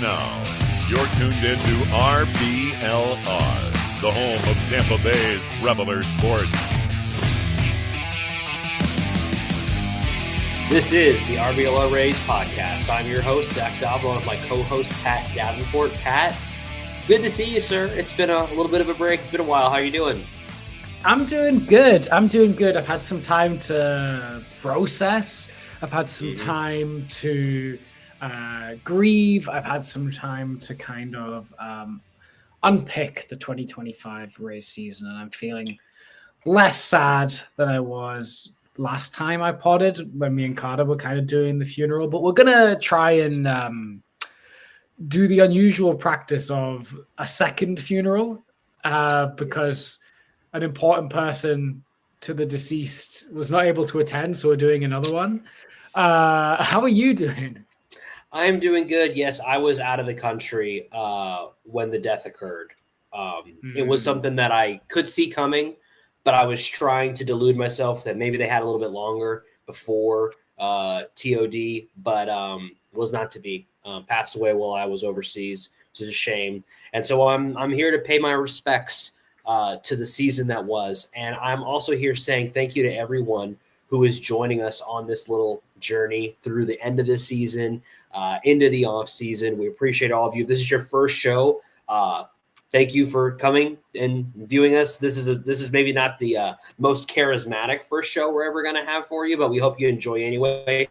Now, you're tuned into RBLR, the home of Tampa Bay's RBLR Sports. This is the RBLR Rays podcast. I'm your host, Zach Dobb, along with my co-host, Pat Davenport. Pat, good to see you, sir. It's been a little bit of a break. It's been a while. How are you doing? I'm doing good. I've had some time to process. I've had some time to grieve. I've had some time to kind of unpick the 2025 Rays season, and I'm feeling less sad than I was last time I podded when me and Carter were kind of doing the funeral. But we're gonna try and do the unusual practice of a second funeral because an important person to the deceased was not able to attend, so we're doing another one. How are you doing? I'm doing good. Yes, I was out of the country when the death occurred. It was something that I could see coming, but I was trying to delude myself that maybe they had a little bit longer before TOD, but was not to be. Passed away while I was overseas, which is a shame. And so I'm here to pay my respects to the season that was. And I'm also here saying thank you to everyone who is joining us on this little journey through the end of this season, into the off season. We appreciate all of you. If this is your first show, thank you for coming and viewing us. This is maybe not the most charismatic first show we're ever going to have for you, but we hope you enjoy anyway.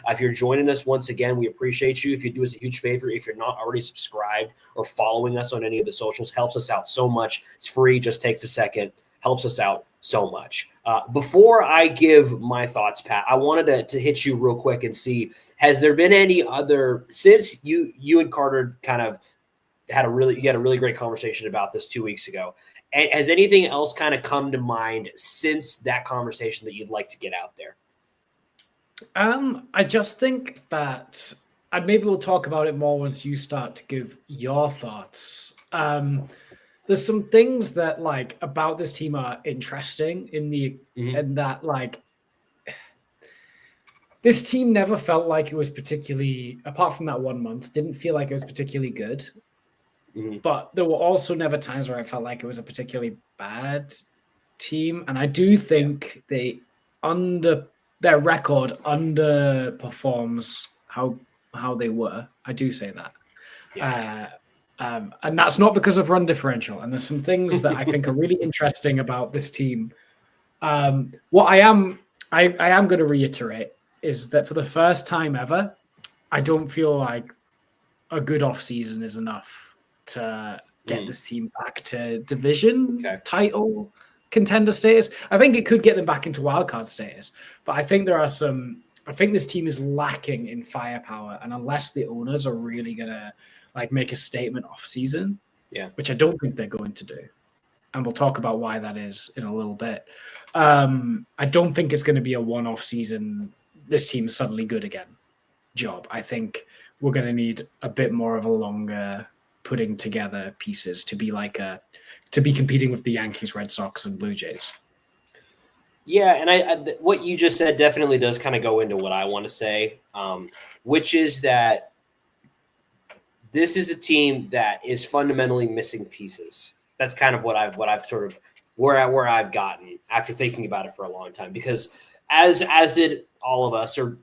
If you're joining us once again, we appreciate you. If you do us a huge favor, if you're not already subscribed or following us on any of the socials, helps us out so much. It's free, just takes a second, helps us out so much. Before I give my thoughts, Pat, I wanted to hit you real quick and see, has there been any other, since you and Carter kind of you had a really great conversation about this 2 weeks ago. And has anything else kind of come to mind since that conversation that you'd like to get out there? I just think that, and maybe we'll talk about it more once you start to give your thoughts. There's some things that about this team are interesting in that this team never felt like it was particularly, apart from that 1 month, didn't feel like it was particularly good. But there were also never times where I felt like it was a particularly bad team. And I do think their record underperforms how they were. I do say that. Yeah. And that's not because of run differential. And there's some things that I think are really interesting about this team. What I am going to reiterate is that for the first time ever, I don't feel like a good offseason is enough to get this team back to division title contender status. I think it could get them back into wildcard status, but I think this team is lacking in firepower, and unless the owners are really gonna make a statement off season, which I don't think they're going to do, and we'll talk about why that is in a little bit. I don't think it's going to be a one-off season. This team's suddenly good again job. I think we're going to need a bit more of a longer putting together pieces to be to be competing with the Yankees, Red Sox, and Blue Jays. Yeah, and I what you just said definitely does kind of go into what I want to say, which is that this is a team that is fundamentally missing pieces. That's kind of what I've sort of where I've gotten after thinking about it for a long time, because as did all of us, or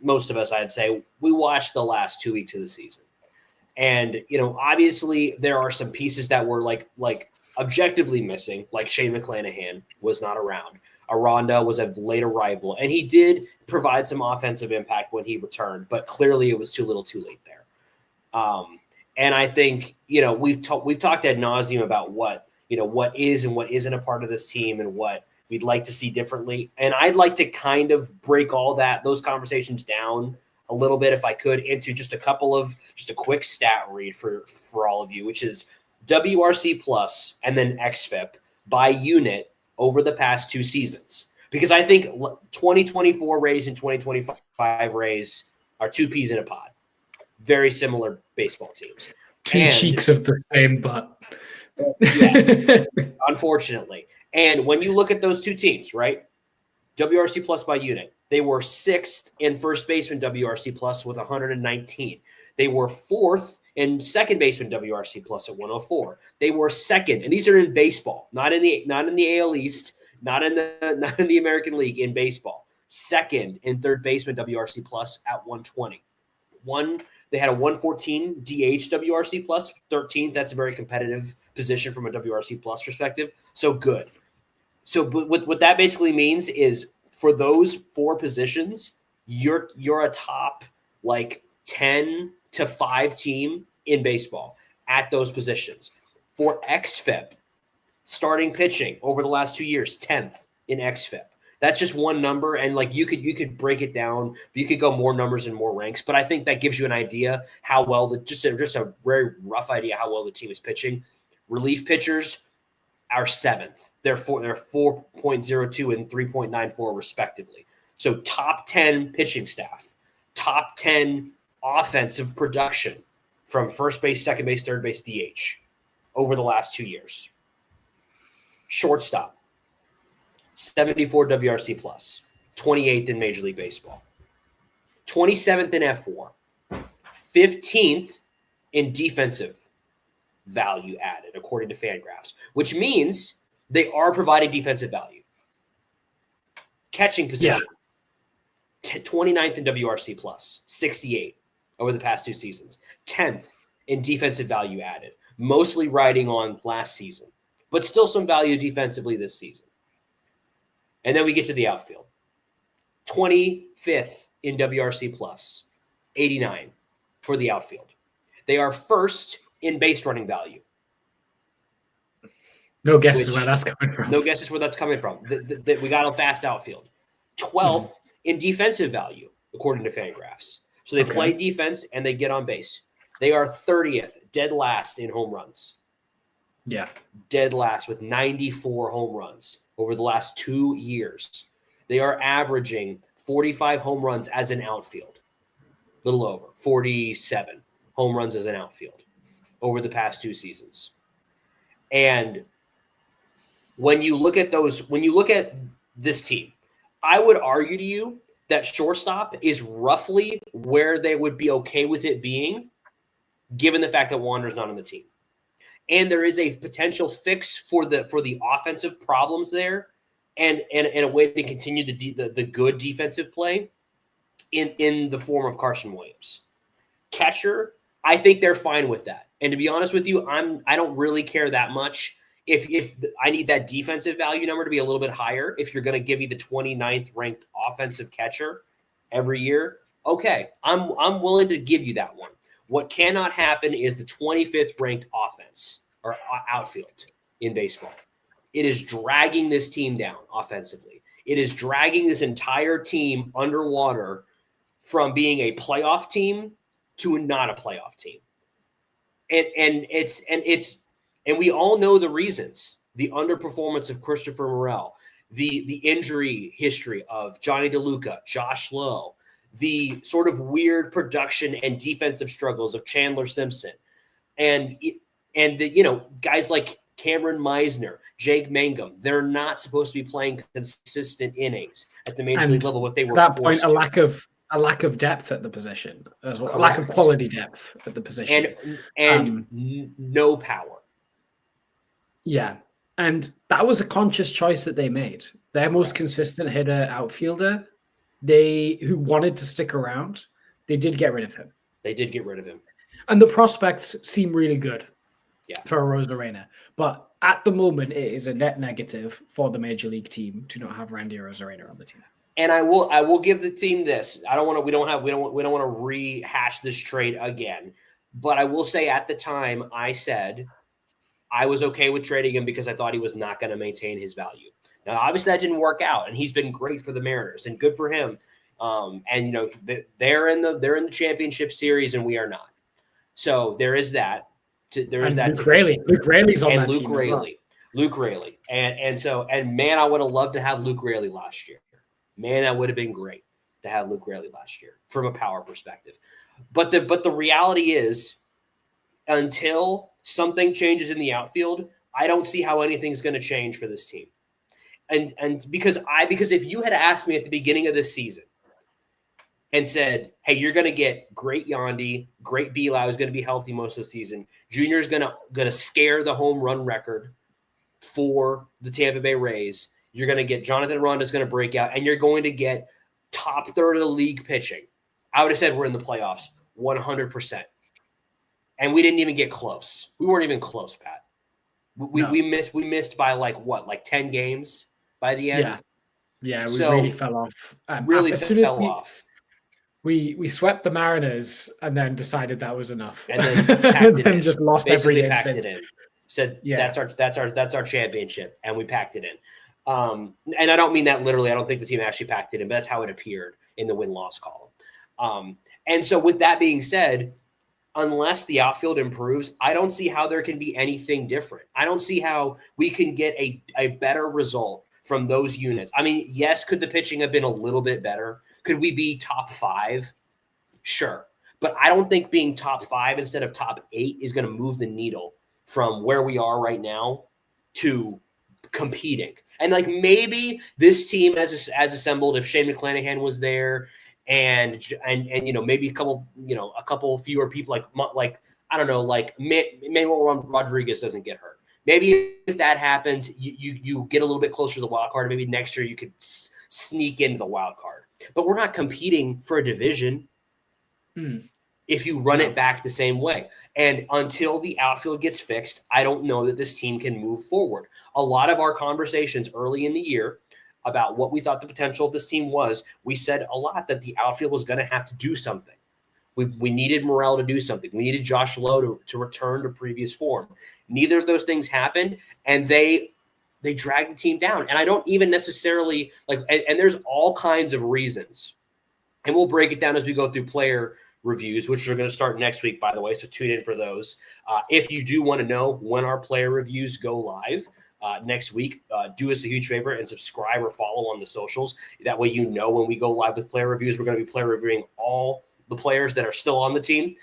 most of us, I'd say, we watched the last 2 weeks of the season. And, obviously there are some pieces that were like objectively missing, like Shane McClanahan was not around. Aranda was a late arrival, and he did provide some offensive impact when he returned, but clearly it was too little too late there. And I think, we've talked ad nauseum about what is and what isn't a part of this team and what we'd like to see differently. And I'd like to kind of break those conversations down a little bit, if I could, into just a quick stat read for all of you, which is WRC plus and then XFIP by unit over the past two seasons. Because I think 2024 Rays and 2025 Rays are two peas in a pod. Very similar baseball teams. Two cheeks of the same butt. Yes, unfortunately. And when you look at those two teams, right, WRC plus by unit, they were sixth in first baseman WRC plus with 119. They were fourth in second baseman WRC plus at 104. They were second, and these are in baseball, not in the AL East, not in the American League, in baseball. Second in third baseman WRC plus at 120. They had a 114 DH WRC plus, 13th. That's a very competitive position from a WRC plus perspective. So good. So what that basically means is for those four positions, you're a top like 10 to 5 team in baseball at those positions. For XFIP, starting pitching over the last 2 years, 10th in XFIP. That's just one number, and like you could break it down. You could go more numbers and more ranks, but I think that gives you an idea how well just a very rough idea how well the team is pitching. Relief pitchers are 7th. They're 4.02 and 3.94 respectively. So top 10 pitching staff, top 10 offensive production from first base, second base, third base, DH over the last 2 years. Shortstop, 74 WRC plus, 28th in Major League Baseball, 27th in F4, 15th in defensive value added, according to Fangraphs, which means they are providing defensive value. Catching position, 29th in WRC plus, 68 over the past 2 seasons, 10th in defensive value added, mostly riding on last season, but still some value defensively this season. And then we get to the outfield. 25th in WRC plus, 89 for the outfield. They are first in base running value. No guesses where that's coming from. No guesses where that's coming from. We got a fast outfield. 12th in defensive value, according to Fangraphs. So they play defense and they get on base. They are 30th, dead last in home runs. Yeah. Dead last with 94 home runs over the last 2 years. They are averaging 45 home runs as an outfield. A little over 47 home runs as an outfield over the past 2 seasons. And when you look at this team, I would argue to you that shortstop is roughly where they would be okay with it being, given the fact that Wander's not on the team. And there is a potential fix for the offensive problems there, and a way to continue the good defensive play in the form of Carson Williams. Catcher, I think they're fine with that. And to be honest with you, I don't really care that much. If I need that defensive value number to be a little bit higher, if you're going to give me the 29th ranked offensive catcher every year, okay, I'm willing to give you that one. What cannot happen is the 25th ranked offense or outfield in baseball. It is dragging this team down offensively. It is dragging this entire team underwater from being a playoff team to not a playoff team. And we all know the reasons: the underperformance of Christopher Morel, the injury history of Johnny DeLuca, Josh Lowe, the sort of weird production and defensive struggles of Chandler Simpson, and the guys like Cameron Meisner, Jake Mangum. They're not supposed to be playing consistent innings at the major league level. What they were at that point, a lack of depth at the position as well, a lack of quality depth at the position, and no power. Yeah, and that was a conscious choice that they made. Their most consistent hitter, outfielder, who wanted to stick around, they did get rid of him. And the prospects seem really good for Arozarena. But at the moment, it is a net negative for the major league team to not have Randy Arozarena on the team. And I will give the team this. We don't want to rehash this trade again. But I will say at the time I said I was okay with trading him because I thought he was not going to maintain his value. Now, obviously, that didn't work out, and he's been great for the Mariners, and good for him. They're in the championship series, and we are not. So there is that. Luke Raley's on that team as well. Luke Raley, and man, I would have loved to have Luke Raley last year. Man, that would have been great to have Luke Raley last year from a power perspective. But the reality is, until something changes in the outfield, I don't see how anything's going to change for this team. And because if you had asked me at the beginning of this season, and said, hey, you're going to get great Yandy, great Belau is going to be healthy most of the season. Junior's going to scare the home run record for the Tampa Bay Rays. You're going to get Jonathan Ronda's going to break out, and you're going to get top third of the league pitching. I would have said we're in the playoffs 100%. And we didn't even get close. We weren't even close, Pat. We missed by like 10 games by the end. Yeah, we really fell off. We swept the Mariners and then decided that was enough, and then just lost basically every game. Packed it in. Said that's our championship, and we packed it in. And I don't mean that literally. I don't think the team actually packed it in, but that's how it appeared in the win-loss column. And so, with that being said, unless the outfield improves, I don't see how there can be anything different. I don't see how we can get a better result from those units. I mean, yes, could the pitching have been a little bit better? Could we be top 5? Sure. But I don't think being top 5 instead of top 8 is going to move the needle from where we are right now to competing. And like maybe this team as assembled, if Shane McClanahan was there and maybe a couple fewer people like I don't know, like Manuel Rodriguez doesn't get hurt. Maybe if that happens, you get a little bit closer to the wild card. Maybe next year you could sneak into the wild card. But we're not competing for a division if you run it back the same way. And until the outfield gets fixed, I don't know that this team can move forward. A lot of our conversations early in the year about what we thought the potential of this team was, we said a lot that the outfield was going to have to do something. We needed Morel to do something. We needed Josh Lowe to return to previous form. Neither of those things happened, and they dragged the team down. And I don't even necessarily and there's all kinds of reasons. And we'll break it down as we go through player reviews, which are going to start next week, by the way. So tune in for those. If you do want to know when our player reviews go live next week, do us a huge favor and subscribe or follow on the socials. That way, when we go live with player reviews, we're going to be player reviewing all the players that are still on the team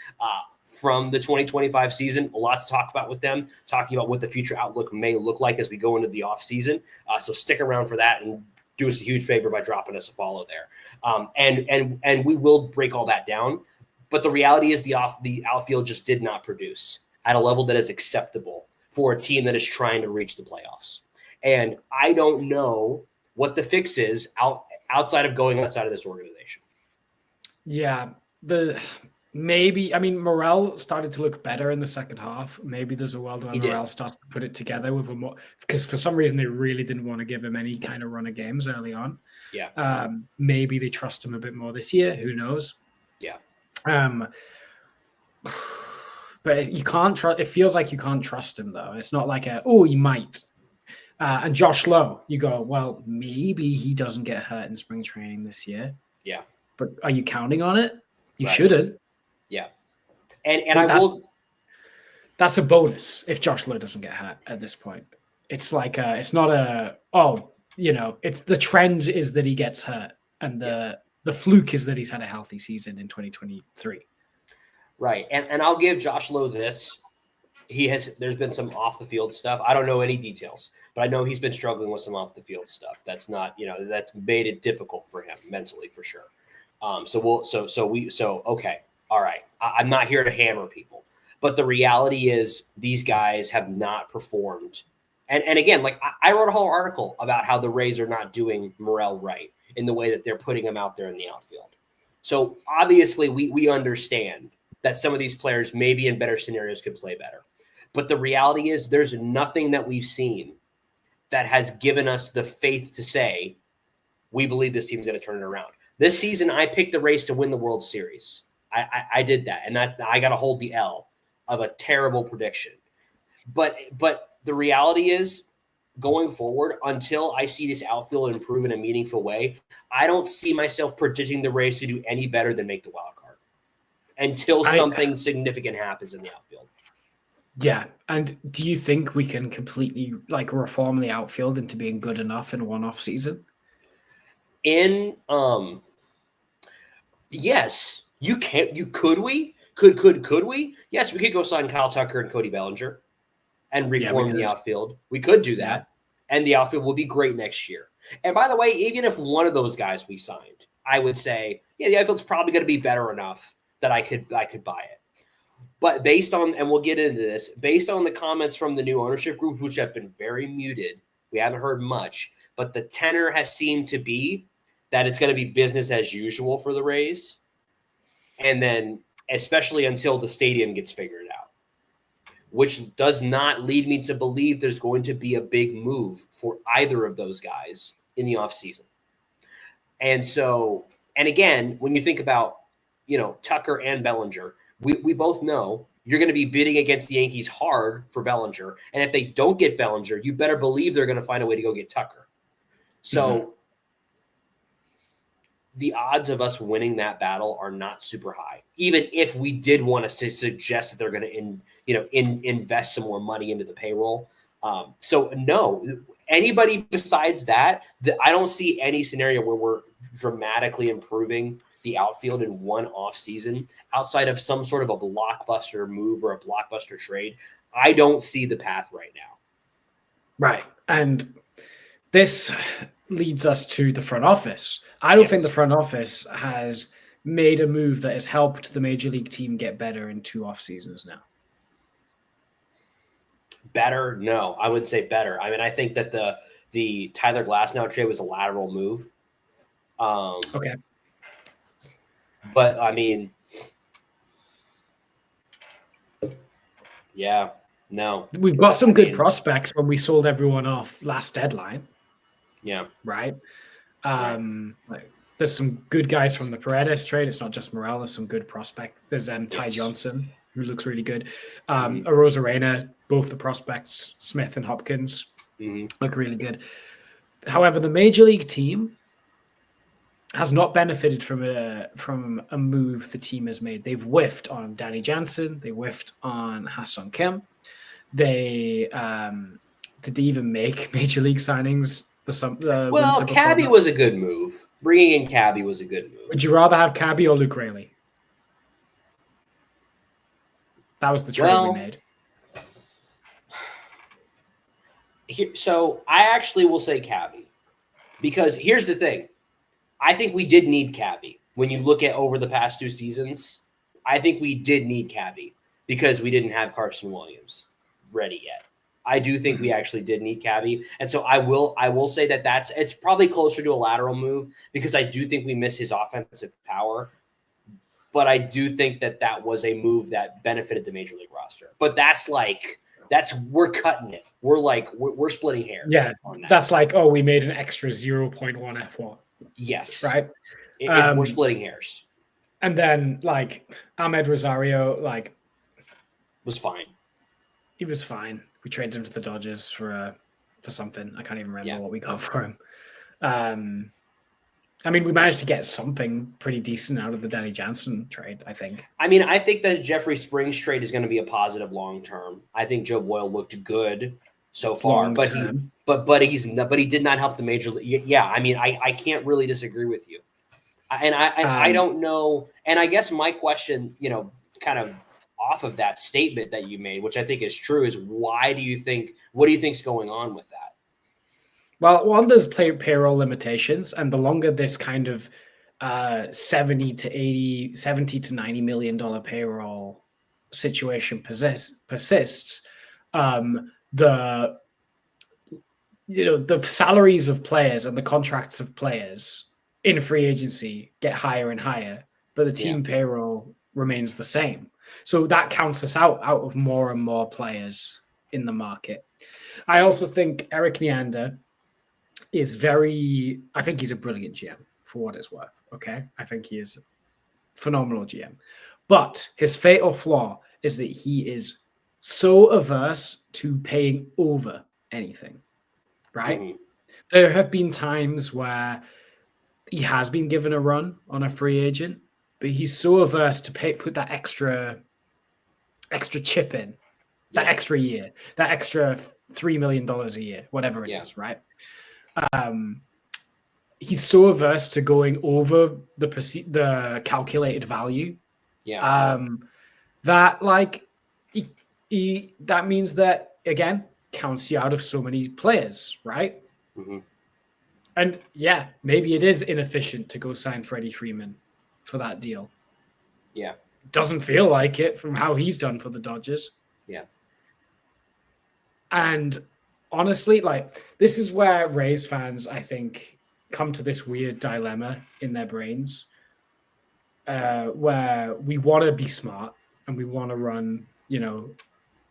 from the 2025 season. A lot to talk about with them, talking about what the future outlook may look like as we go into the offseason. So stick around for that and do us a huge favor by dropping us a follow there. And we will break all that down. But the reality is the outfield just did not produce at a level that is acceptable for a team that is trying to reach the playoffs. And I don't know what the fix is outside of going outside of this organization. Yeah, Morel started to look better in the second half. Maybe there's a world where Morel starts to put it together with because for some reason they really didn't want to give him any kind of run of games early on. Yeah. Maybe they trust him a bit more this year. Who knows? Yeah. But you can't trust. It feels like you can't trust him though. It's not like you might. And Josh Lowe, you go, well, maybe he doesn't get hurt in spring training this year. Yeah. But are you counting on it? You right. shouldn't. Yeah. And that's a bonus if Josh Lowe doesn't get hurt at this point. It's like it's not it's the trend is that he gets hurt, and the fluke is that he's had a healthy season in 2023. Right. And I'll give Josh Lowe this. There's been some off the field stuff. I don't know any details, but I know he's been struggling with some off the field stuff. That's not, that's made it difficult for him mentally for sure. Okay. All right. I'm not here to hammer people, but the reality is these guys have not performed. And again, I wrote a whole article about how the Rays are not doing Morel right in the way that they're putting him out there in the outfield. So obviously we understand that some of these players maybe in better scenarios could play better. But the reality is there's nothing that we've seen that has given us the faith to say, we believe this team's going to turn it around. This season, I picked the Rays to win the World Series. I did that. And that I got to hold the L of a terrible prediction. But the reality is going forward, until I see this outfield improve in a meaningful way, I don't see myself predicting the Rays to do any better than make the wild card until something significant happens in the outfield. Yeah. And do you think we can completely reform the outfield into being good enough in one off season? Yes, you can. Could we? Could we? Yes, we could go sign Kyle Tucker and Cody Bellinger and reform the outfield. We could do that. And the outfield will be great next year. And by the way, even if one of those guys we signed, I would say, yeah, the outfield's probably going to be better enough that I could buy it. But based on, and we'll get into this, based on the comments from the new ownership group, which have been very muted, we haven't heard much, but the tenor has seemed to be that it's going to be business as usual for the Rays. And then, especially until the stadium gets figured out, which does not lead me to believe there's going to be a big move for either of those guys in the offseason. And so, and again, when you think about, Tucker and Bellinger, we both know you're going to be bidding against the Yankees hard for Bellinger. And if they don't get Bellinger, you better believe they're going to find a way to go get Tucker. So the odds of us winning that battle are not super high, even if we did want to suggest that they're going to, invest some more money into the payroll. So no, anybody besides that, I don't see any scenario where we're dramatically improving the outfield in one off season outside of some sort of a blockbuster move or a blockbuster trade. I don't see the path right now. Right. And this leads us to the front office. I don't think the front office has made a move that has helped the major league team get better in 2 off seasons now. Better? No, I would say better. I mean, I think that the Tyler Glasnow trade was a lateral move. Okay. But I mean, yeah, no. We've got some good prospects when we sold everyone off last deadline. Yeah. Right. Like, there's some good guys from the Paredes trade. It's not just Morel. There's some good prospect. There's Ty Johnson, who looks really good. Arozarena, both the prospects, Smith and Hopkins, look really good. However, the major league team has not benefited from a move the team has made. They've whiffed on Danny Jansen. They whiffed on Ha-Seong Kim. They did they even make major league signings? Well, Cabby was a good move. Bringing in Cabby was a good move. Would you rather have Cabby or Luke Raley? That was the trade we made. So I actually will say Cabby, because here's the thing. I think we did need Cabby. When you look at over the past 2 seasons, I think we did need Cabby because we didn't have Carson Williams ready yet. I do think we actually did need Cabby. And so I will say that it's probably closer to a lateral move because I do think we miss his offensive power. But I do think that was a move that benefited the major league roster. But we're cutting it. We're splitting hairs. Yeah, that's like, we made an extra 0.1 F1. Yes. Right. We're splitting hairs. And then Ahmed Rosario, was fine. He was fine. We traded him to the Dodgers for something. I can't even remember what we got for him. I mean, we managed to get something pretty decent out of the Danny Jansen trade, I think. I mean, I think that Jeffrey Springs trade is going to be a positive long term. I think Joe Boyle looked good so far, but he did not help the major league. Yeah, I mean, I can't really disagree with you. I don't know. And I guess my question, kind of off of that statement that you made, which I think is true, is what do you think is going on with that? Well, one, there's payroll limitations, and the longer this kind of $70 to $90 million payroll situation persists, the salaries of players and the contracts of players in free agency get higher and higher, but the team payroll remains the same. So that counts us out of more and more players in the market. I also think Eric Neander is I think he's a brilliant GM for what it's worth. Okay. I think he is a phenomenal GM, but his fatal flaw is that he is so averse to paying over anything, right? Mm-hmm. There have been times where he has been given a run on a free agent, but he's so averse to put that extra chip in, that extra year, that extra $3 million a year, whatever it is, right? He's so averse to going over the calculated value, that that means that again counts you out of so many players, right? Mm-hmm. And yeah, maybe it is inefficient to go sign Freddie Freeman for that deal. Yeah. Doesn't feel like it from how he's done for the Dodgers. Yeah. And honestly, like, this is where Rays fans, I think, come to this weird dilemma in their brains, where we want to be smart and we want to run,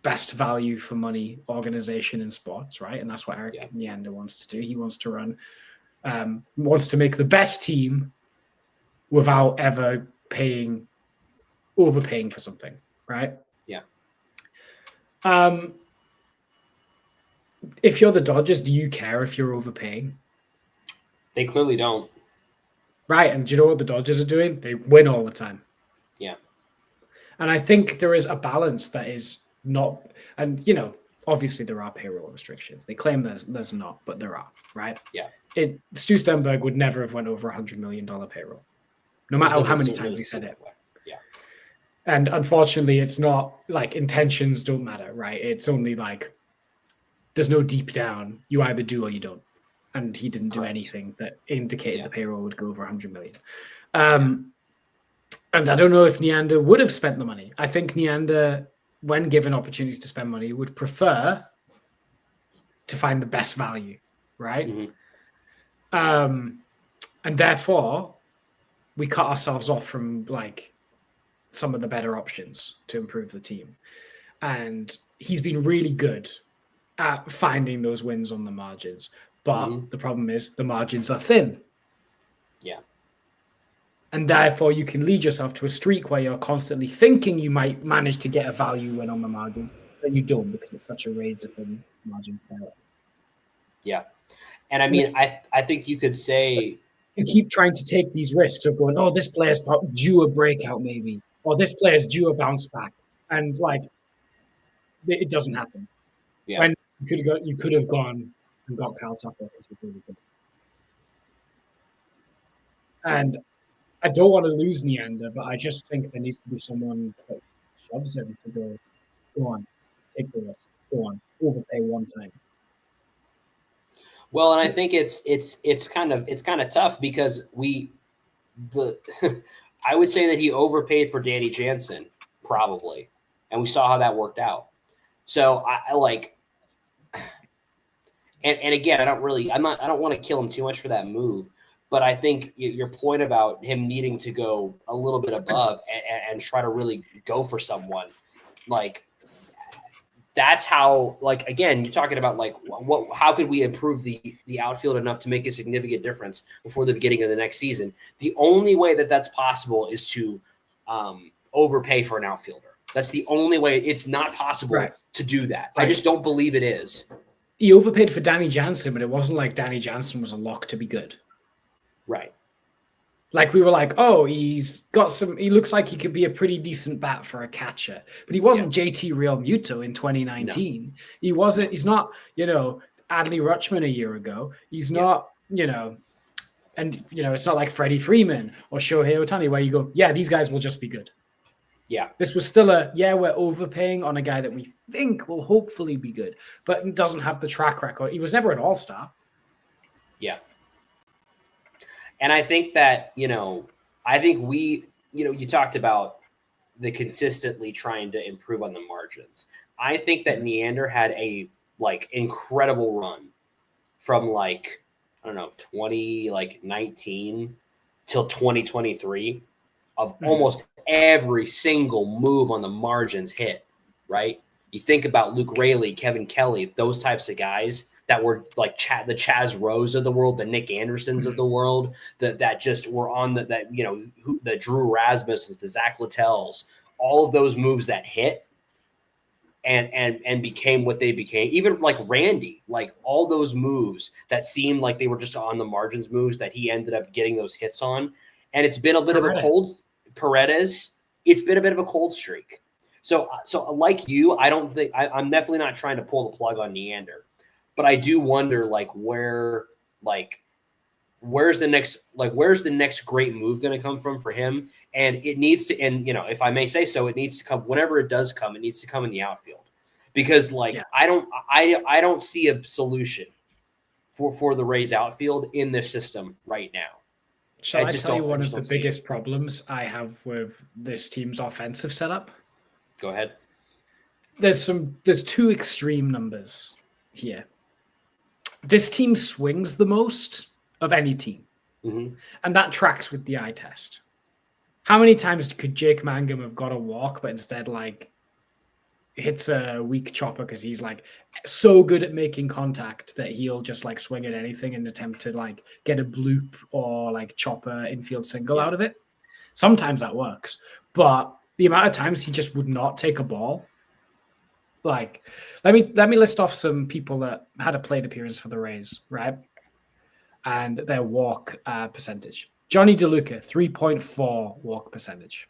best value for money organization in sports, right? And that's what Eric Neander wants to do. He wants to run, wants to make the best team without ever overpaying for something, right? Yeah. If you're the Dodgers, do you care if you're overpaying? They clearly don't. Right, and do you know what the Dodgers are doing? They win all the time. Yeah. And I think there is a balance that is not, and obviously there are payroll restrictions. They claim there's not, but there are, right? Yeah. Stu Sternberg would never have went over $100 million payroll, no matter how many times he said it. Yeah. And unfortunately, it's not like intentions don't matter, right? It's only like there's no deep down. You either do or you don't. And he didn't do anything that indicated the payroll would go over 100 million. And I don't know if Neander would have spent the money. I think Neander, when given opportunities to spend money, would prefer to find the best value, right? Mm-hmm. And therefore, we cut ourselves off from like some of the better options to improve the team. And he's been really good at finding those wins on the margins. But the problem is the margins are thin. Yeah. And therefore, you can lead yourself to a streak where you're constantly thinking you might manage to get a value win on the margins, but you don't because it's such a razor thin margin. Yeah. And I mean, I think you could say... You keep trying to take these risks of going, oh, this player's due a breakout maybe, or this player's due a bounce back. And like, it doesn't happen. Yeah. When you could have gone and got Kyle Tucker because he's really good. And I don't want to lose Neander, but I just think there needs to be someone that shoves him to go on, take the risk, go on, overpay one time. Well, and I think it's kind of tough because I would say that he overpaid for Danny Jansen probably, and we saw how that worked out. So I like. And again, I don't want to kill him too much for that move, but I think your point about him needing to go a little bit above and try to really go for someone, like that's how, like, again, you're talking about like how could we improve the outfield enough to make a significant difference before the beginning of the next season? The only way that that's possible is to overpay for an outfielder. That's the only way. It's not possible to do that. Right. I just don't believe it is. He overpaid for Danny Jansen, but it wasn't like Danny Jansen was a lock to be good. Right. Like we were like, oh, he looks like he could be a pretty decent bat for a catcher. But he wasn't JT Realmuto in 2019. No. He's not, Adley Rutschman a year ago. He's not, and it's not like Freddie Freeman or Shohei Ohtani where you go, yeah, these guys will just be good. Yeah. This was still we're overpaying on a guy that we think will hopefully be good, but doesn't have the track record. He was never an all-star. Yeah. And I think that, you talked about the consistently trying to improve on the margins. I think that Neander had a incredible run from 2019 till 2023 of almost every single move on the margins hit, right? You think about Luke Raley, Kevin Kelly, those types of guys that were like the Chaz Rose of the world, the Nick Andersons of the world, that just were on the Drew Rasmussens, the Zach Littells, all of those moves that hit and became what they became. Even like Randy, like all those moves that seemed like they were just on the margins moves that he ended up getting those hits on. And it's been a bit of a cold Paredes. It's been a bit of a cold streak. So like you, I don't think I'm definitely not trying to pull the plug on Neander, but I do wonder where's the next great move going to come from for him? And it needs to, and if I may say so, it needs to come whenever it does come. It needs to come in the outfield because I don't see a solution for the Rays outfield in this system right now. Shall I tell you one of the biggest problems I have with this team's offensive setup? Go ahead. There's two extreme numbers here. This team swings the most of any team, and that tracks with the eye test. How many times could Jake Mangum have got a walk, but instead like hits a weak chopper because he's like so good at making contact that he'll just like swing at anything and attempt to like get a bloop or like chopper infield single out of it? Sometimes that works, but the amount of times he just would not take a ball. Like, let me list off some people that had a plate appearance for the Rays, right? And their walk percentage. Johnny DeLuca, 3.4 walk percentage.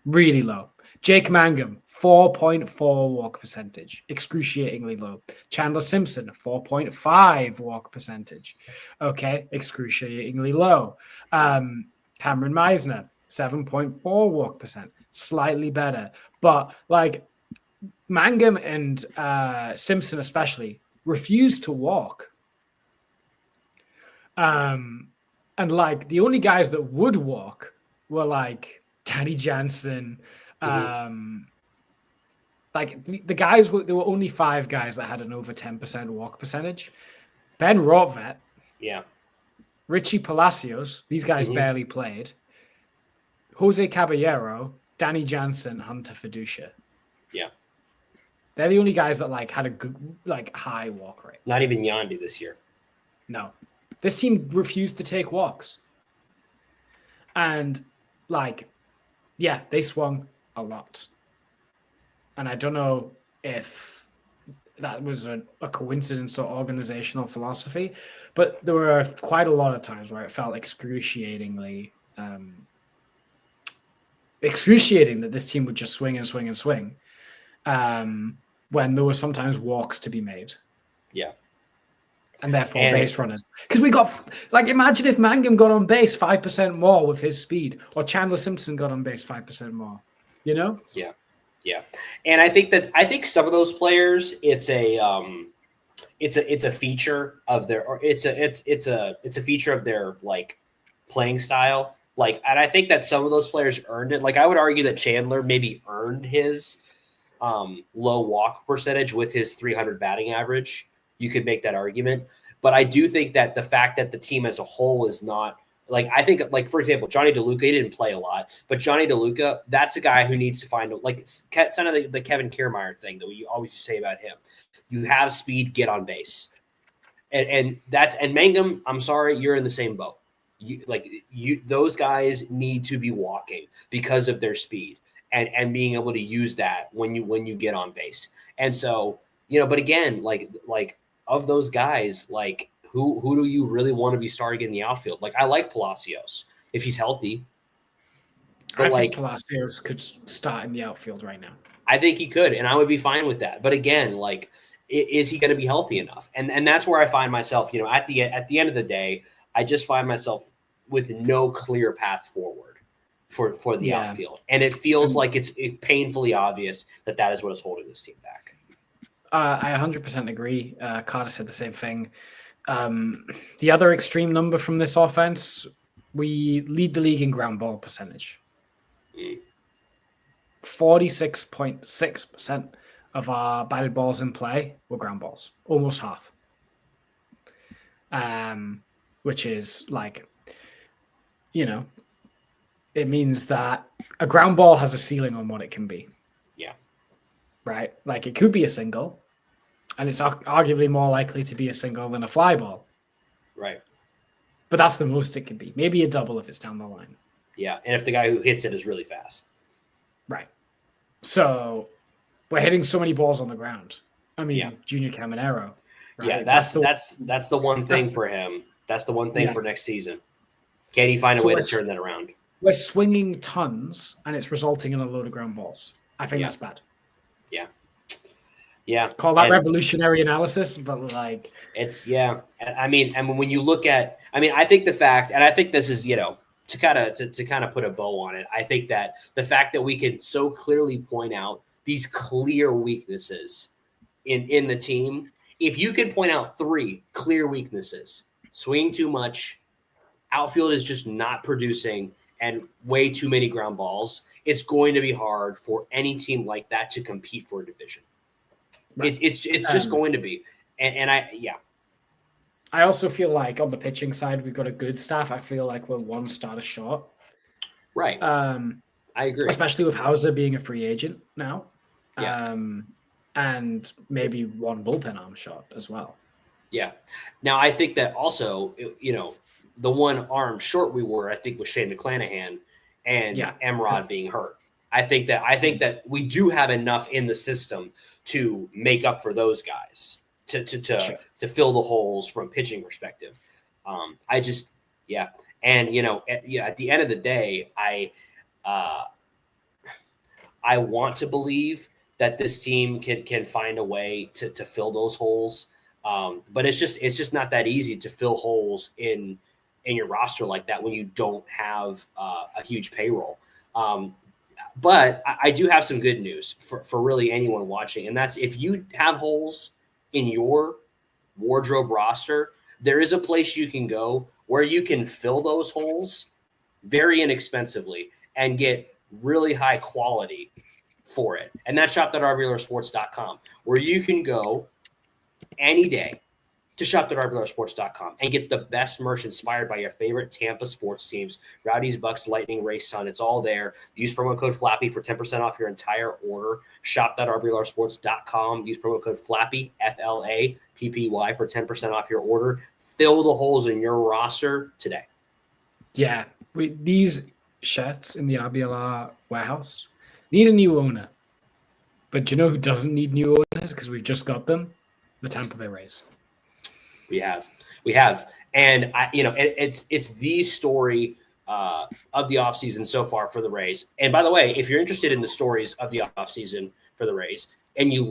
Really low. Jake Mangum, 4.4 walk percentage. Excruciatingly low. Chandler Simpson, 4.5 walk percentage. Okay, excruciatingly low. Cameron Meisner, 7.4 walk percent. Slightly better. But, like, Mangum and Simpson especially refused to walk. And like the only guys that would walk were like Danny Jansen. Like the guys, there were only 5 guys that had an over 10% walk percentage. Ben Rortvet. Yeah. Richie Palacios. These guys barely played. Jose Caballero, Danny Jansen, Hunter Fiducia. Yeah. They're the only guys that like had a good, like high walk rate. Not even Yandy this year. No. This team refused to take walks. And like, yeah, they swung a lot. And I don't know if that was a coincidence or organizational philosophy, but there were quite a lot of times where it felt excruciating that this team would just swing and swing and swing. When there were sometimes walks to be made. Yeah. And therefore base runners. Because we got, like, imagine if Mangum got on base 5% more with his speed, or Chandler Simpson got on base 5% more, you know? Yeah. Yeah. And I think some of those players, it's a feature of their, or it's a feature of their like playing style. Like, and I think that some of those players earned it. Like, I would argue that Chandler maybe earned his low walk percentage with his 300 batting average. You could make that argument, but I do think that the fact that the team as a whole is not like, I think like, for example, Johnny DeLuca, he didn't play a lot, but Johnny DeLuca, that's a guy who needs to find like kind of the Kevin Kiermaier thing that we always say about him. You have speed, get on base. And Mangum, I'm sorry, you're in the same boat. Those guys need to be walking because of their speed and being able to use that when you get on base. And so, but again, like of those guys, like who do you really want to be starting in the outfield? Like, I like Palacios if he's healthy. But I think Palacios could start in the outfield right now. I think he could, and I would be fine with that. But again, like, is he going to be healthy enough? And that's where I find myself, at the end of the day, I just find myself with no clear path forward for the outfield. And it feels like it's painfully obvious that is what is holding this team back. I 100% agree. Carter said the same thing. The other extreme number from this offense, we lead the league in ground ball percentage. 46.6% of our batted balls in play were ground balls, almost half. Which is like, it means that a ground ball has a ceiling on what it can be. Yeah. Right? Like, it could be a single, and it's arguably more likely to be a single than a fly ball. Right. But that's the most it can be. Maybe a double if it's down the line. Yeah, and if the guy who hits it is really fast. Right. So we're hitting so many balls on the ground. I mean, Junior Caminero. Right? Yeah, that's the one thing for him. That's the one thing for next season. Can he find a way to turn that around? We're swinging tons, and it's resulting in a load of ground balls. I think that's bad. Yeah. Yeah. Call that revolutionary analysis, but like it's I mean, when you look at, I think the fact, and I think this is, to kind of put a bow on it, I think that the fact that we can so clearly point out these clear weaknesses in the team if you can point out 3 clear weaknesses, swinging too much, outfield is just not producing, and way too many ground balls, it's going to be hard for any team like that to compete for a division. Right. It's just going to be. And I also feel like on the pitching side, we've got a good staff. I feel like we're 1 starter short. Right. I agree. Especially with Hauser being a free agent now. Yeah. And maybe 1 bullpen arm short as well. Yeah. Now, I think that also, the 1 arm short we were, I think, was Shane McClanahan and Emrod being hurt. I think that we do have enough in the system to make up for those guys to fill the holes from pitching perspective. And at the end of the day, I want to believe that this team can find a way to fill those holes. But it's just not that easy to fill holes in your roster like that when you don't have a huge payroll. But I do have some good news for really anyone watching, and that's if you have holes in your wardrobe roster, there is a place you can go where you can fill those holes very inexpensively and get really high quality for it. And that's shop.RBLRsports.com, where you can go any day to shop.RBLRsports.com and get the best merch inspired by your favorite Tampa sports teams. Rowdies, Bucks, Lightning, Rays, Sun. It's all there. Use promo code FLAPPY for 10% off your entire order. Shop.RBLRsports.com. Use promo code FLAPPY, FLAPPY, for 10% off your order. Fill the holes in your roster today. Yeah. These shirts in the RBLR warehouse need a new owner. But do you know who doesn't need new owners? Because we've just got them? The Tampa Bay Rays. We have, and it's the story of the offseason so far for the Rays. And by the way, if you're interested in the stories of the offseason for the Rays and you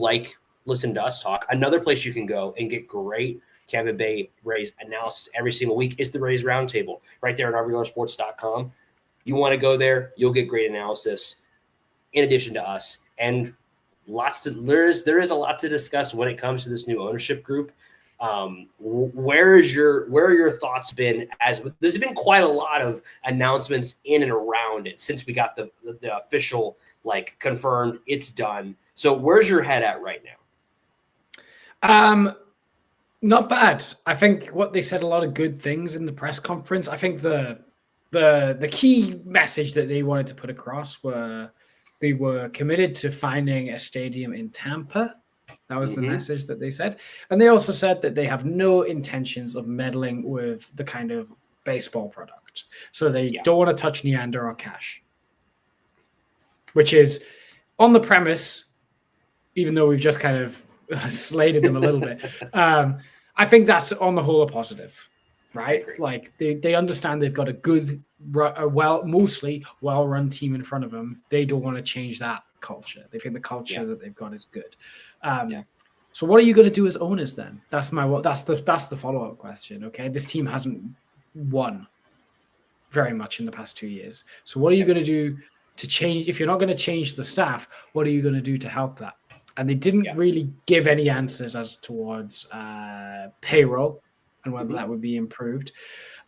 listen to us talk, another place you can go and get great Tampa Bay Rays analysis every single week is the Rays Roundtable right there at RBLRsports.com. You want to go there, you'll get great analysis in addition to us, and there is a lot to discuss when it comes to this new ownership group. Where are your thoughts been? As there's been quite a lot of announcements in and around it since we got the official confirmed it's done. So where's your head at right now? Not bad. I think what they said, a lot of good things in the press conference. I think the key message that they wanted to put across were they were committed to finding a stadium in Tampa. That was the message that they said. And they also said that they have no intentions of meddling with the kind of baseball product. So they don't want to touch Neander or Cash, which is on the premise, even though we've just kind of slated them a little bit. I think that's on the whole a positive, right? They understand they've got a good, mostly well-run team in front of them. They don't want to change that culture. They think the culture that they've got is good. So what are you going to do as owners then? That's the follow-up question. Okay, this team hasn't won very much in the past 2 years. So what are you going to do to change? If you're not going to change the staff, what are you going to do to help that? And they didn't really give any answers as towards payroll and whether that would be improved.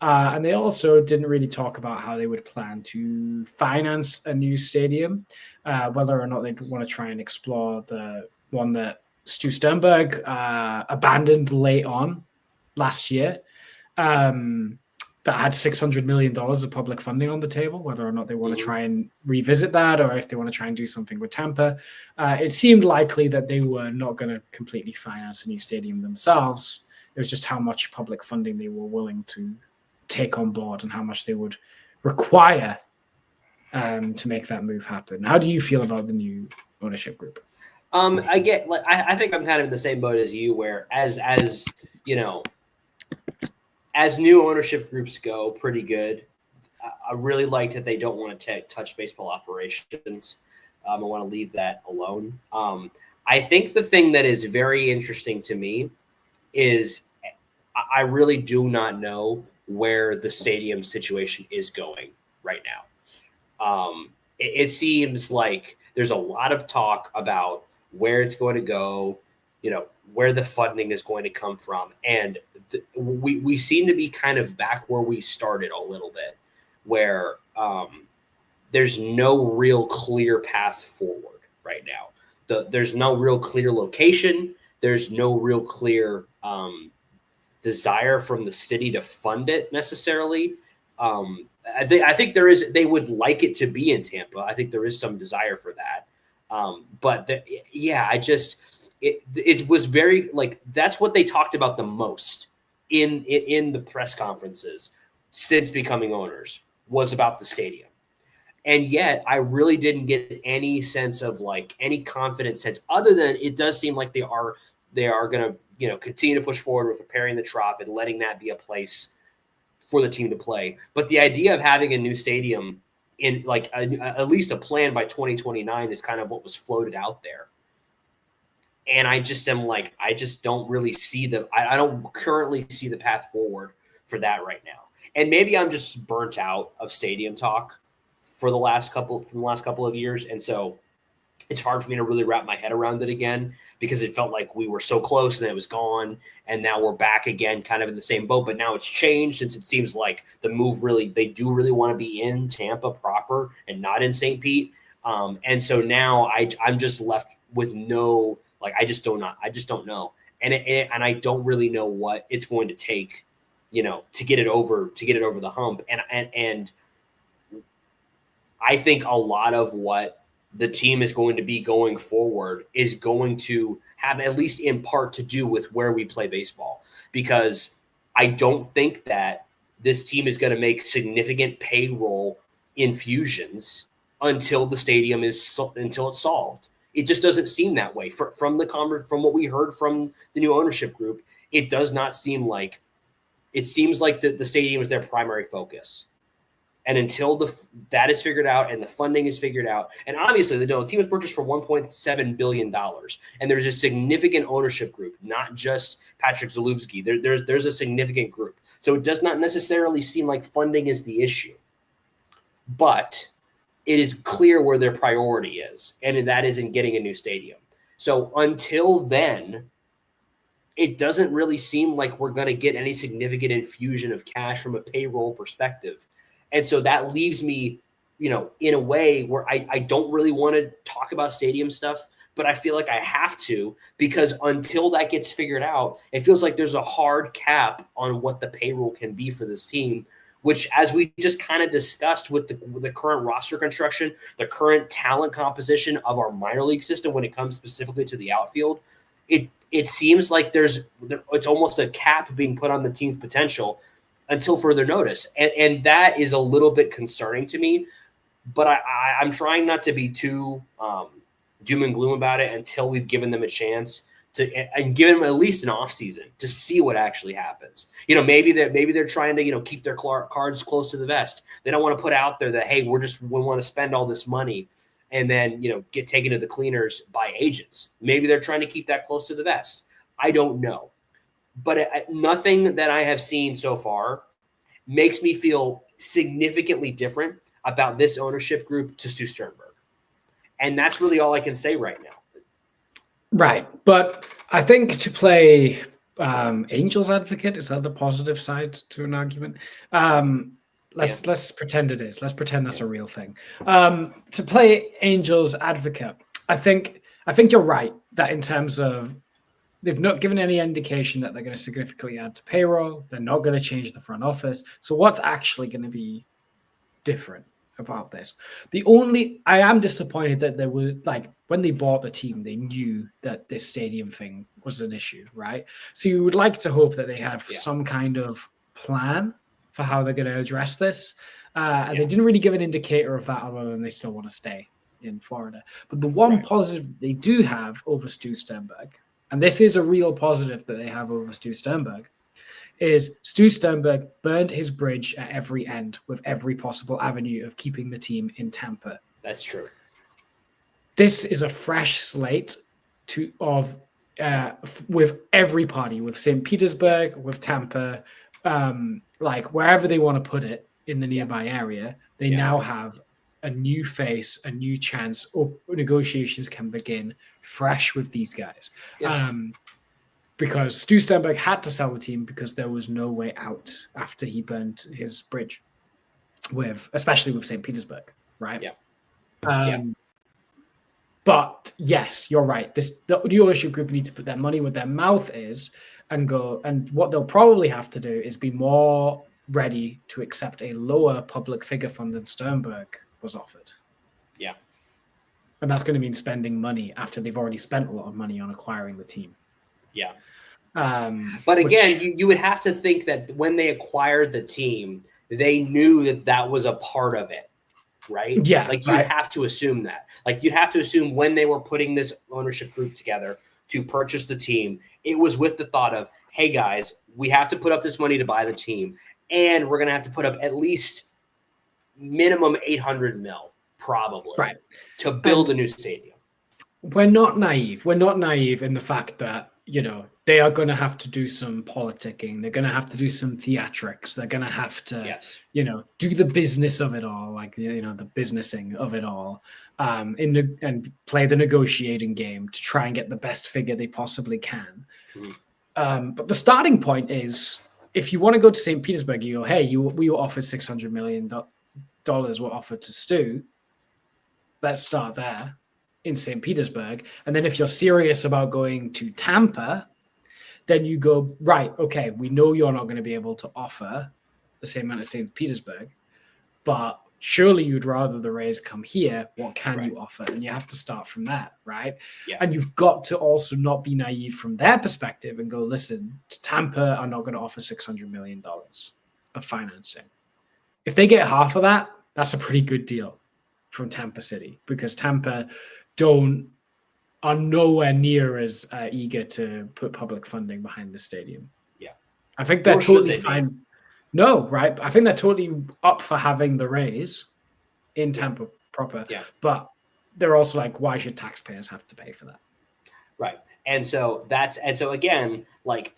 And they also didn't really talk about how they would plan to finance a new stadium, whether or not they'd want to try and explore the one that Stu Sternberg abandoned late on last year, that had $600 million of public funding on the table, whether or not they want to try and revisit that or if they want to try and do something with Tampa. It seemed likely that they were not going to completely finance a new stadium themselves. It was just how much public funding they were willing to take on board and how much they would require to make that move happen. How do you feel about the new ownership group? I think I'm kind of in the same boat as you, where as you know, as new ownership groups go, pretty good. I really like that they don't want to touch baseball operations. I want to leave that alone. I think the thing that is very interesting to me is I really do not know where the stadium situation is going right now. It seems like there's a lot of talk about where it's going to go. where the funding is going to come from. And we seem to be kind of back where we started a little bit, where there's no real clear path forward right now. There's no real clear location. There's no real clear desire from the city to fund it necessarily. I think there is. They would like it to be in Tampa. I think there is some desire for that. It was very like that's what they talked about the most in the press conferences since becoming owners was about the stadium. And yet I really didn't get any sense of like any confident sense other than it does seem like they are going to, continue to push forward with preparing the Trop and letting that be a place for the team to play. But the idea of having a new stadium in like at least a plan by 2029 is kind of what was floated out there. And I just am like, I just don't really see I don't currently see the path forward for that right now. And maybe I'm just burnt out of stadium talk from the last couple of years. And so it's hard for me to really wrap my head around it again because it felt like we were so close and then it was gone. And now we're back again kind of in the same boat, but now it's changed since it seems like the move they do really want to be in Tampa proper and not in St. Pete. And so now I'm just left with no, like, I just don't know. And I don't really know what it's going to take, to get it over the hump. And I think a lot of what the team is going to be going forward is going to have at least in part to do with where we play baseball, because I don't think that this team is going to make significant payroll infusions until the stadium until it's solved. It just doesn't seem that way from what we heard from the new ownership group. It does not seem like it seems like the stadium is their primary focus. And until that is figured out and the funding is figured out, and obviously the team was purchased for $1.7 billion, and there's a significant ownership group, not just Patrick Zalewski. There's a significant group. So it does not necessarily seem like funding is the issue, but it is clear where their priority is, and that is in getting a new stadium. So until then, it doesn't really seem like we're going to get any significant infusion of cash from a payroll perspective. And so that leaves me, in a way where I don't really want to talk about stadium stuff, but I feel like I have to, because until that gets figured out, it feels like there's a hard cap on what the payroll can be for this team, which, as we just kind of discussed with the current roster construction, the current talent composition of our minor league system when it comes specifically to the outfield, it seems like it's almost a cap being put on the team's potential until further notice. And that is a little bit concerning to me, but I'm trying not to be too doom and gloom about it until we've given them a chance and given them at least an offseason to see what actually happens. Maybe they're trying to, keep their cards close to the vest. They don't want to put out there that, hey, we want to spend all this money and then, get taken to the cleaners by agents. Maybe they're trying to keep that close to the vest. I don't know. But nothing that I have seen so far makes me feel significantly different about this ownership group to Stu Sternberg. And that's really all I can say right now. Right. But I think to play Angels advocate, is that the positive side to an argument? Let's pretend it is. Let's pretend that's a real thing. To play Angels advocate, I think you're right that in terms of they've not given any indication that they're going to significantly add to payroll. They're not going to change the front office. So what's actually going to be different about this? I am disappointed that they were like, when they bought the team, they knew that this stadium thing was an issue, right? So you would like to hope that they have some kind of plan for how they're going to address this. And they didn't really give an indicator of that other than they still want to stay in Florida. But the one positive they do have over Stu Sternberg, and this is a real positive that they have over Stu Sternberg, is Stu Sternberg burned his bridge at every end with every possible avenue of keeping the team in Tampa. That's true. This is a fresh slate with every party, with St. Petersburg, with Tampa, like wherever they want to put it in the nearby area. They now have a new face, a new chance, or negotiations can begin fresh with these guys. Yeah. Because Stu Sternberg had to sell the team because there was no way out after he burned his bridge especially with St. Petersburg, right? Yeah. But yes, you're right. The ownership group need to put their money where their mouth is and go. And what they'll probably have to do is be more ready to accept a lower public figure fund than Sternberg was offered. Yeah. And that's going to mean spending money after they've already spent a lot of money on acquiring the team. Yeah. But again, which, you would have to think that when they acquired the team, they knew that was a part of it, right? Yeah. Like you have to assume that. Like you have to assume when they were putting this ownership group together to purchase the team, it was with the thought of, hey guys, we have to put up this money to buy the team, and we're going to have to put up at least minimum 800 mil, probably, to build a new stadium. We're not naive. We're not naive in the fact that, they are going to have to do some politicking. They're going to have to do some theatrics. They're going to have to, do the business of it all, like, the businessing of it all, and play the negotiating game to try and get the best figure they possibly can. But the starting point is, if you want to go to St. Petersburg, you go, hey, we were offered $600 million were offered to Stu. Let's start there in St. Petersburg. And then if you're serious about going to Tampa, then you go, right, okay, we know you're not going to be able to offer the same amount as St. Petersburg, but surely you'd rather the Rays come here. What can you offer? And you have to start from that, right? Yeah. And you've got to also not be naive from their perspective and go, listen, Tampa are not going to offer $600 million of financing. If they get half of that, that's a pretty good deal from Tampa City, because Tampa are nowhere near as eager to put public funding behind the stadium. Yeah. I think they're totally fine. No, right? I think they're totally up for having the Rays in Tampa proper. Yeah. But they're also like, why should taxpayers have to pay for that? Right. And so again, like,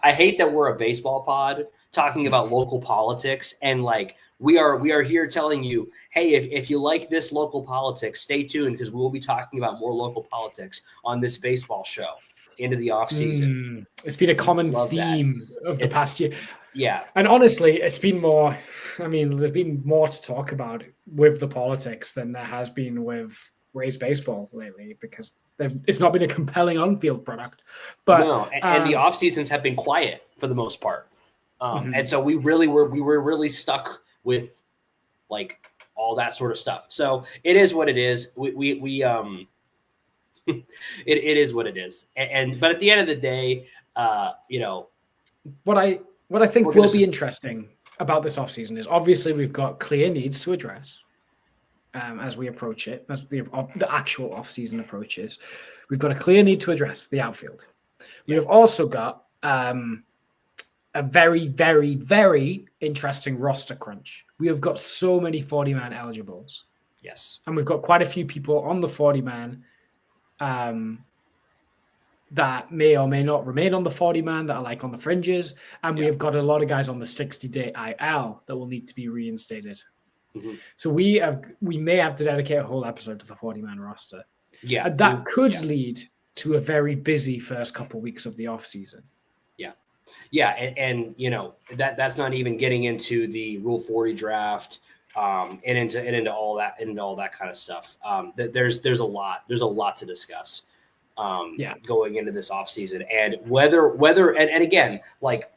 I hate that we're a baseball pod talking about local politics, and like we are here telling you, hey, if you like this local politics, stay tuned, because we will be talking about more local politics on this baseball show into the off season. It's been a common theme of the past year. Yeah. And honestly, it's been more, there's been more to talk about with the politics than there has been with Rays baseball lately, because it's not been a compelling on-field product. But no, and the off seasons have been quiet for the most part. And so we were really stuck with like all that sort of stuff. So it is what it is. We it is what it is. But at the end of the day, what I think will be interesting about this offseason is, obviously we've got clear needs to address as we approach it, as the actual offseason approaches. We've got a clear need to address the outfield. We have also got a very, very, very interesting roster crunch. We have got so many 40-man eligibles. Yes. And we've got quite a few people on the 40-man that may or may not remain on the 40-man, that are like on the fringes. And we have got a lot of guys on the 60-day IL that will need to be reinstated. Mm-hmm. So we may have to dedicate a whole episode to the 40-man roster. Yeah. And that could lead to a very busy first couple of weeks of the offseason. Yeah, and that's not even getting into the Rule 40 draft, and into all that kind of stuff. There's a lot to discuss. Going into this offseason, and whether and again, like,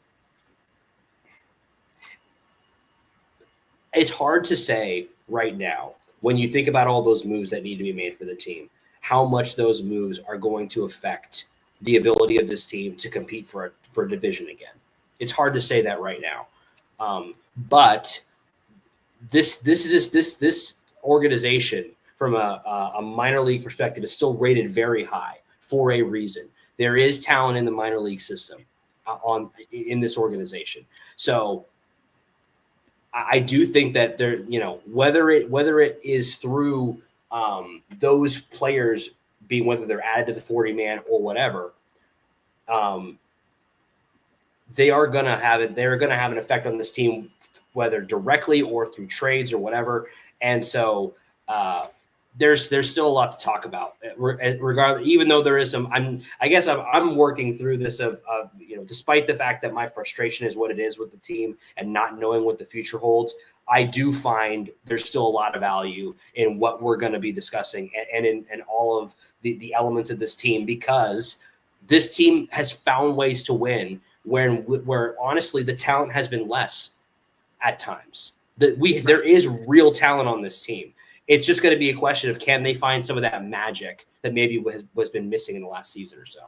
it's hard to say right now when you think about all those moves that need to be made for the team, how much those moves are going to affect the ability of this team to compete for a division again. It's hard to say that right now. But this organization from a minor league perspective is still rated very high for a reason. There is talent in the minor league system in this organization. So I do think that there, whether it is through those players being, whether they're added to the 40-man or whatever, they're going to have an effect on this team, whether directly or through trades or whatever. And so there's still a lot to talk about. Regardless, even though there is some, I'm working through this of despite the fact that my frustration is what it is with the team and not knowing what the future holds, I do find there's still a lot of value in what we're going to be discussing and in all of the elements of this team, because this team has found ways to win where honestly the talent has been less at times. There is real talent on this team. It's just going to be a question of, can they find some of that magic that maybe was been missing in the last season or so.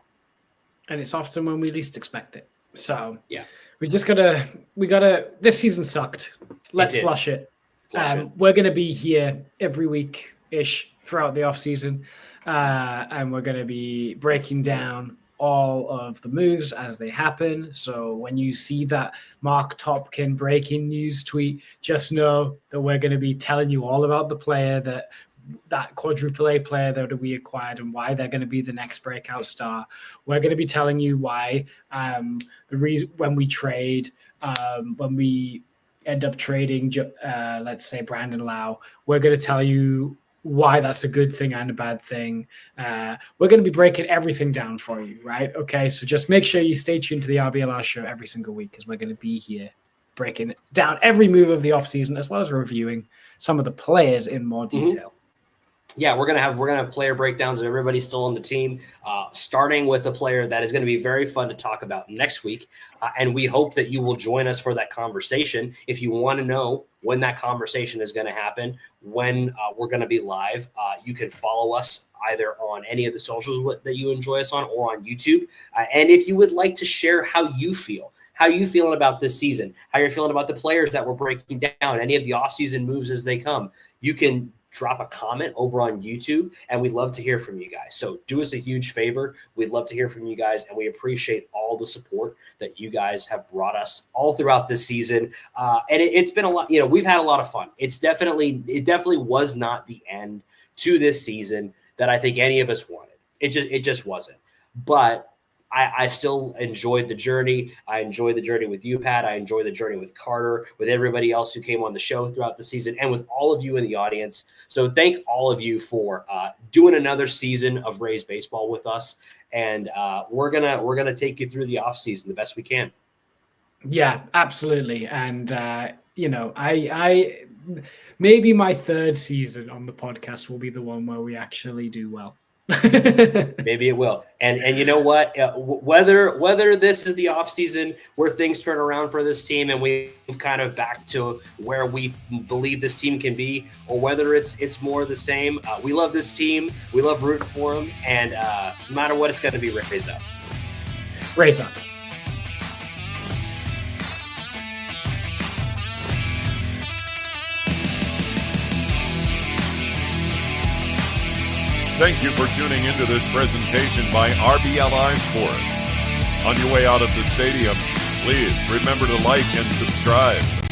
And it's often when we least expect it. So yeah, we gotta, this season sucked. Let's flush it. We're going to be here every week-ish throughout the offseason, and we're going to be breaking down all of the moves as they happen. So when you see that Mark Topkin breaking news tweet, just know that we're going to be telling you all about the player that quadruple A player that we acquired and why they're going to be the next breakout star. We're going to be telling you why the reason when we trade, when we end up trading, let's say Brandon Lau, we're going to tell you why that's a good thing and a bad thing. We're going to be breaking everything down for you, right? Okay, so just make sure you stay tuned to the RBLR show every single week, because we're going to be here breaking down every move of the offseason, as well as reviewing some of the players in more detail. Yeah, we're gonna have player breakdowns of everybody still on the team, starting with a player that is going to be very fun to talk about next week, and we hope that you will join us for that conversation. If you want to know when that conversation is going to happen, when we're going to be live, you can follow us either on any of the socials that you enjoy us on, or on YouTube. And if you would like to share how you feeling about this season, how you're feeling about the players that we're breaking down, any of the offseason moves as they come, you can drop a comment over on YouTube, and we'd love to hear from you guys. So do us a huge favor. We'd love to hear from you guys, and we appreciate all the support that you guys have brought us all throughout this season. And it's been a lot, we've had a lot of fun. It definitely was not the end to this season that I think any of us wanted. It just wasn't. But I still enjoyed the journey. I enjoyed the journey with you, Pat. I enjoyed the journey with Carter, with everybody else who came on the show throughout the season, and with all of you in the audience. So thank all of you for doing another season of Rays baseball with us. And we're gonna take you through the offseason the best we can. Yeah, absolutely. And I maybe my third season on the podcast will be the one where we actually do well. Maybe it will. And you know what? Whether this is the offseason where things turn around for this team and we've kind of back to where we believe this team can be, or whether it's more the same, we love this team. We love rooting for them. And no matter what, it's going to be Rays up. Rays up. Thank you for tuning into this presentation by RBLR Sports. On your way out of the stadium, please remember to like and subscribe.